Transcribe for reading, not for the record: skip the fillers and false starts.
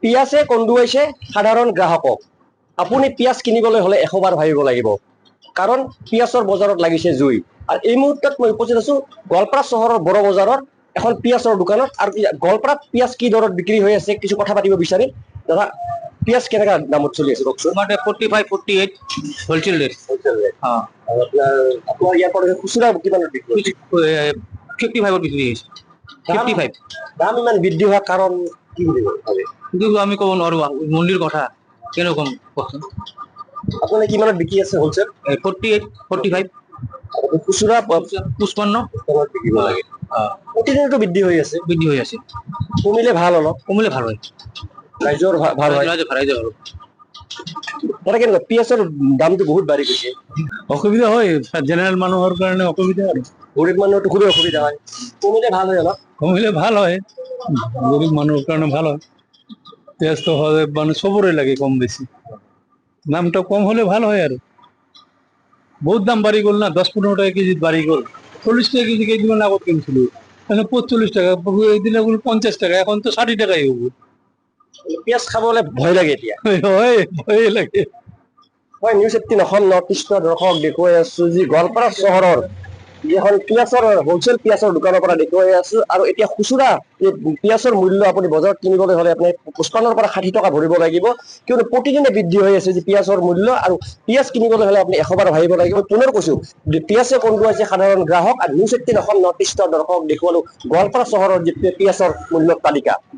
পিয়াজে কন্দুৱাইছে সাধাৰণ গ্ৰাহকক। আপুনি পিয়াজ কিনিবলৈ হলে 100 বাৰ ভাবিব লাগিব, কাৰণ পিয়াজৰ বজাৰত লাগিছে জুই। আৰু এই মুহূৰ্তত মই উপস্থিত আছো গোৱালপাৰা চহৰৰ বড় বজাৰত এখন পিয়াজৰ দোকানত। আৰু গোৱালপাৰাত পিয়াজ কি দৰত বিক্ৰী হৈ আছে কিছু কথা পাতিব বিচাৰিম। দাদা, পিয়াজ কেনেকা দামত চলি আছে কওকচোন? 45, 48 হোলসেল রেট। আৰু আপোনাৰ ইয়াৰ পৰা খুচুৰা কিমানত বিক্ৰী হৈছে? 55 বিক্ৰি হয়েছে। 55 দাম ইমান বৃদ্ধি হোৱাৰ কাৰণ কি বুলি ভাবে? কিন্তু আমি কব নোৱাৰো মন্দিৰ কথা কেনেকম কওকচোন। আপুনি কিমানত বিক্ৰী আছে হোলচেল? 48, 45 খুচুৰা 55 বিকিব লাগে। প্ৰতিদিনতো বৃদ্ধি হৈ আছে। বৃদ্ধি হৈ আছে। কমিলে ভাল অলপ, কমিলে ভাল হয়। ৰাইজৰ ভাল হয়। ৰাইজে ভালো। তাতে কেনেকুৱা পিয়াজৰ দামটো বহুত বাঢ়ি গৈছে। অসুবিধা হয় জেনাৰেল মানুহৰ কাৰণে অসুবিধা আৰু গৰীব মানুহৰতো খুবেই অসুবিধা হয়। কমিলে ভাল হয় অলপ। কমিলে ভাল হয়, গরিব মানুহৰ কাৰণে ভাল হয়। পেঁয়াজটো হয় মানে চবৰে লাগে কম বেছি, দামটা কম হলে ভাল হয় আৰু বহুত দাম বাঢ়ি গ'ল না, 10-15 টাকা কেজি বাঢ়ি গ'ল। 40 টাকা কেজি কেইদিনমান আগত কিনছিলো, এখন 45 টাকা, এইদিনা 50 টাকা, এখন তো 60 টাকাই হবো। পিয়াজ খাবলৈ ভয় লাগে এতিয়া। হয়, ভয়ে লাগে। মই নিউজ 18 অসম নৰ্থ ইষ্টৰ দৰ্শক দেখুৱাই আছো যি গোৱালপাৰা চহৰৰ এখন পিয়াজৰ হোলচেল পিয়াজৰ দোকানৰ পৰা দেখুৱাই আছো। আৰু এতিয়া খুচুৰা পিয়াজৰ মূল্য আপুনি বজাৰত কিনিবলৈ হলে আপুনি 55 পৰা 60 টকা ভৰিব লাগিব, কিয়নো প্ৰতিদিনে বৃদ্ধি হৈ আছে যে পিয়াজৰ মূল্য। আৰু পিয়াজ কিনিবলৈ হলে আপুনি 100 বাৰ ভাবিব লাগিব। পুনৰ কৈছো পিয়াজে কন্দুৱাইছে সাধাৰণ গ্ৰাহক। আৰু নিউজ 18 অসম নৰ্থ ইষ্টৰ দৰ্শক দেখুৱালো গোৱালপাৰা চহৰৰ যি পিয়াজৰ মূল্যৰ তালিকা।